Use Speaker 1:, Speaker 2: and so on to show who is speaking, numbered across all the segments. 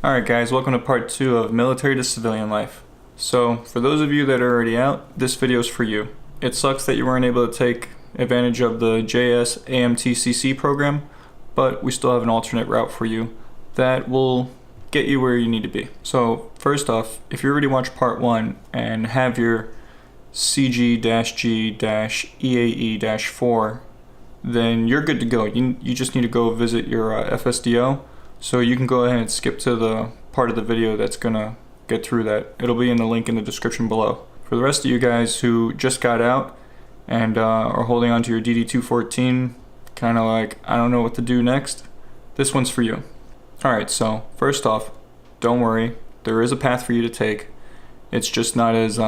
Speaker 1: Alright guys, welcome to part 2 of military to civilian life. So, for those of you that are already out, this video is for you. It sucks that you weren't able to take advantage of the JS AMTCC program, but we still have an alternate route for you that will get you where you need to be. So, first off, if you already watched part 1 and have your CG-G-EAE-4, then you're good to go. You just need to go visit your FSDO. So you can go ahead and skip to the part of the video that's gonna get through that. It'll be in the link in the description below. For the rest of you guys who just got out and are holding on to your DD-214, kind of like, I don't know what to do next, this one's for you. Alright, so first off, don't worry, there is a path for you to take. It's just not as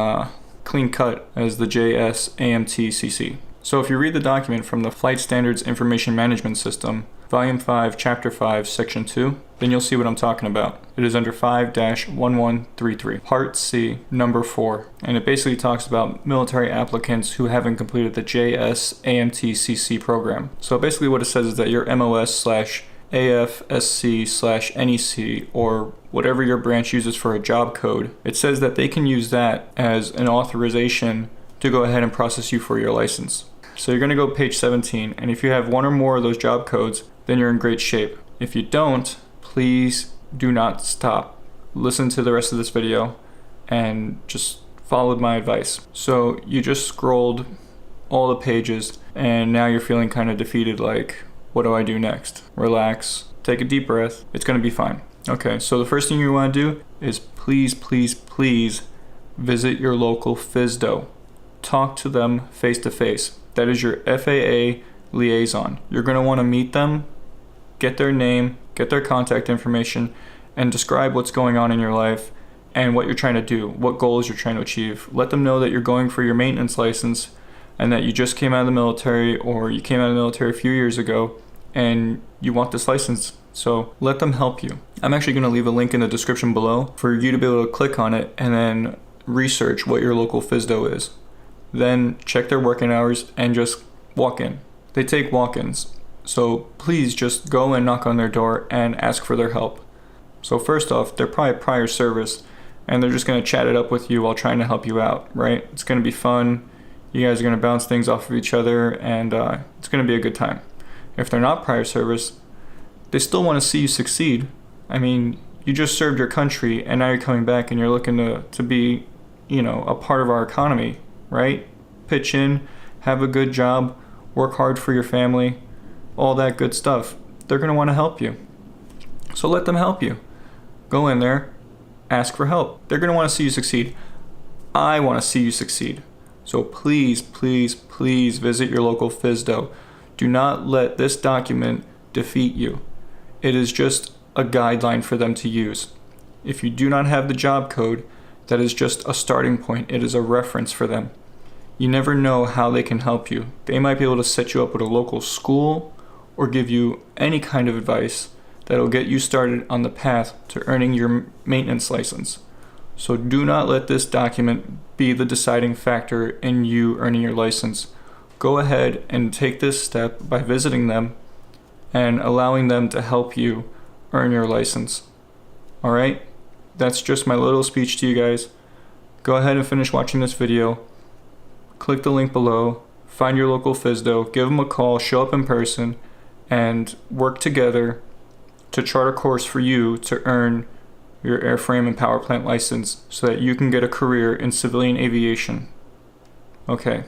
Speaker 1: clean cut as the JS AMTCC. So if you read the document from the Flight Standards Information Management System, Volume 5, Chapter 5, Section 2, then you'll see what I'm talking about. It is under 5-1133, Part C, Number 4, and it basically talks about military applicants who haven't completed the JS AMTCC program. So basically what it says is that your MOS/AFSC/NEC, or whatever your branch uses for a job code, it says that they can use that as an authorization to go ahead and process you for your license. So you're going to go page 17, and if you have one or more of those job codes, then you're in great shape. If you don't, please do not stop. Listen to the rest of this video and just follow my advice. So you just scrolled all the pages and now you're feeling kind of defeated, like, what do I do next? Relax, take a deep breath, it's going to be fine. Okay, so the first thing you want to do is please visit your local FSDO. Talk to them face to face. That is your FAA liaison. You're going to want to meet them, get their name, get their contact information, and describe what's going on in your life and what you're trying to do, what goals you're trying to achieve. Let them know that you're going for your maintenance license and that you just came out of the military, or you came out of the military a few years ago and you want this license. So let them help you. I'm actually going to leave a link in the description below for you to be able to click on it and then research what your local FSDO is. Then check their working hours and just walk in. They take walk-ins, so please just go and knock on their door and ask for their help. So first off, they're probably prior service and they're just going to chat it up with you while trying to help you out, right? It's going to be fun. You guys are going to bounce things off of each other, and it's going to be a good time. If they're not prior service, they still want to see you succeed. I mean, you just served your country and now you're coming back and you're looking to be, you know, a part of our economy. Right? Pitch in, have a good job, work hard for your family, all that good stuff. They're going to want to help you. So let them help you. Go in there, ask for help. They're going to want to see you succeed. I want to see you succeed. So please visit your local FSDO. Do not let this document defeat you. It is just a guideline for them to use. If you do not have the job code, that is just a starting point. It is a reference for them. You never know how they can help you. They might be able to set you up with a local school or give you any kind of advice that will get you started on the path to earning your maintenance license. So do not let this document be the deciding factor in you earning your license. Go ahead and take this step by visiting them and allowing them to help you earn your license. Alright? That's just my little speech to you guys. Go ahead and finish watching this video. Click the link below. Find your local FSDO. Give them a call. Show up in person. And work together to chart a course for you to earn your airframe and power plant license so that you can get a career in civilian aviation. Okay.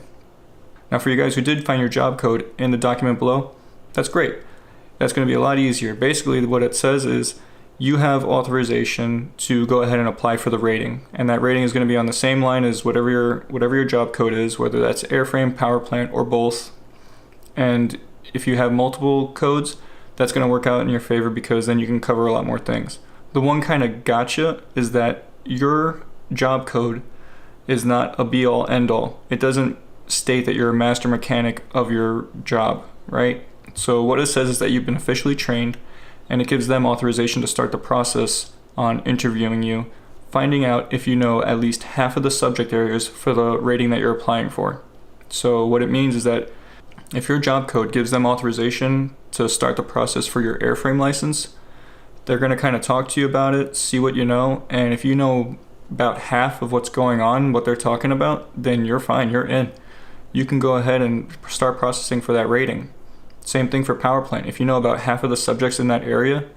Speaker 1: Now for you guys who did find your job code in the document below, that's great. That's going to be a lot easier. Basically what it says is you have authorization to go ahead and apply for the rating, and that rating is going to be on the same line as whatever your job code is, whether that's airframe, power plant, or both. And if you have multiple codes, that's going to work out in your favor because then you can cover a lot more things. The one kind of gotcha is that your job code is not a be-all end-all. It doesn't state that you're a master mechanic of your job, right? So what it says is that you've been officially trained, and it gives them authorization to start the process on interviewing you, finding out if you know at least half of the subject areas for the rating that you're applying for. So what it means is that if your job code gives them authorization to start the process for your airframe license, They're going to kind of talk to you about it, see what you know, and if you know about half of what's going on, what they're talking about, then you're fine, you're in. You can go ahead and start processing for that rating. Same thing for powerplant. If you know about half of the subjects in that area,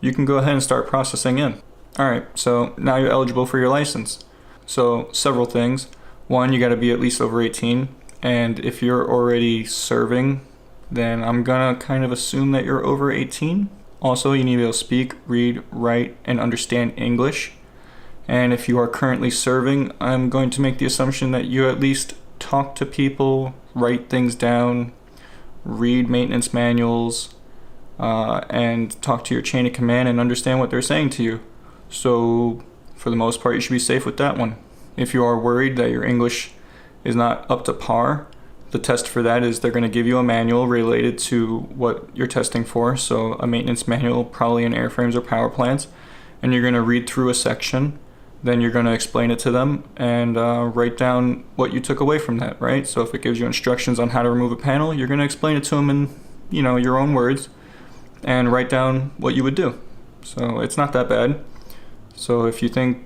Speaker 1: you can go ahead and start processing in. Alright, so now you're eligible for your license. So several things. One, you got to be at least over 18, and if you're already serving, then I'm gonna kind of assume that you're over 18. Also, you need to be able to speak, read, write, and understand English. And if you are currently serving, I'm going to make the assumption that you at least talk to people, write things down, read maintenance manuals, and talk to your chain of command and understand what they're saying to you. So for the most part, you should be safe with that one. If you are worried that your English is not up to par, the test for that is they're going to give you a manual related to what you're testing for. So a maintenance manual, probably in airframes or power plants, and you're going to read through a section. Then you're going to explain it to them and write down what you took away from that, right? So if it gives you instructions on how to remove a panel, you're going to explain it to them in, your own words and write down what you would do. So it's not that bad. So if you think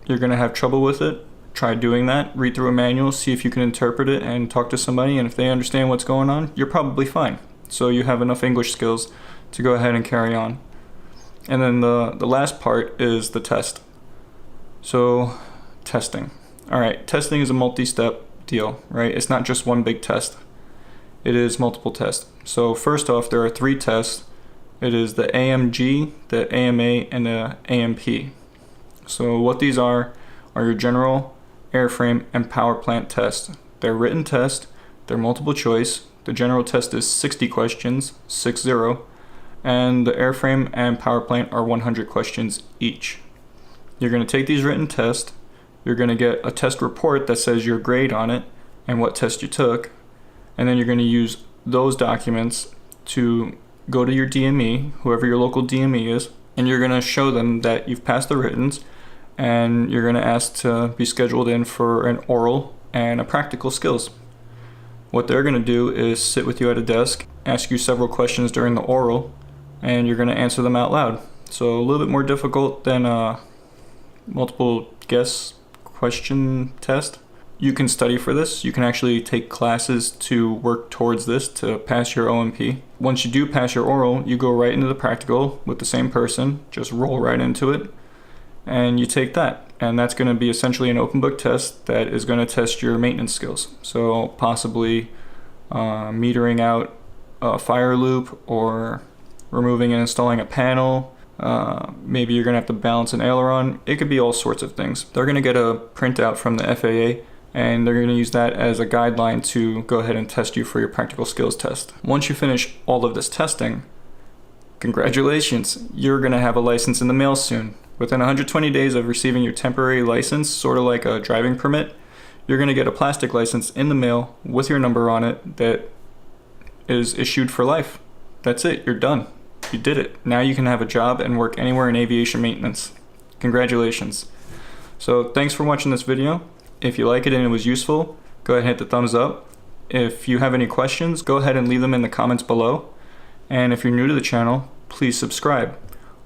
Speaker 1: you're going to have trouble with it, try doing that. Read through a manual, see if you can interpret it and talk to somebody, and if they understand what's going on, you're probably fine. So you have enough English skills to go ahead and carry on. And then the last part is the test. So, testing. Alright, testing is a multi-step deal, right? It's not just one big test. It is multiple tests. So first off, there are 3 tests. It is the AMG, the AMA, and the AMP. So what these are your general, airframe, and power plant tests. They're written tests, they're multiple choice. The general test is 60 questions, 60, and the airframe and power plant are 100 questions each. You're going to take these written tests, you're going to get a test report that says your grade on it and what test you took, and then you're going to use those documents to go to your DME, whoever your local DME is, and you're going to show them that you've passed the writtens, and you're going to ask to be scheduled in for an oral and a practical skills. What they're going to do is sit with you at a desk, ask you several questions during the oral, and you're going to answer them out loud. So a little bit more difficult than multiple guess question test. You can study for this. You can actually take classes to work towards this to pass your OMP. Once you do pass your oral, you go right into the practical with the same person, just roll right into it, and you take that. And that's going to be essentially an open book test that is going to test your maintenance skills. So possibly metering out a fire loop or removing and installing a panel. Maybe you're going to have to balance an aileron. It could be all sorts of things. They're going to get a printout from the FAA, and they're going to use that as a guideline to go ahead and test you for your practical skills test. Once you finish all of this testing, congratulations, you're going to have a license in the mail soon. Within 120 days of receiving your temporary license, sort of like a driving permit, you're going to get a plastic license in the mail with your number on it that is issued for life. That's it, you're done. You did it. Now you can have a job and work anywhere in aviation maintenance. Congratulations. So thanks for watching this video. If you like it and it was useful, go ahead and hit the thumbs up. If you have any questions, go ahead and leave them in the comments below. And if you're new to the channel, please subscribe.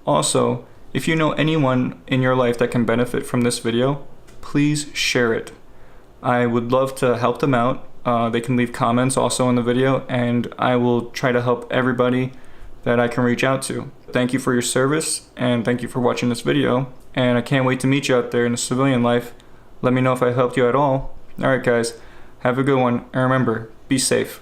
Speaker 1: Also, if you know anyone in your life that can benefit from this video, please share it. I would love to help them out. They can leave comments also in the video, and I will try to help everybody that I can reach out to. Thank you for your service, and thank you for watching this video, and I can't wait to meet you out there in the civilian life. Let me know if I helped you at all. Alright guys, have a good one, and remember, be safe.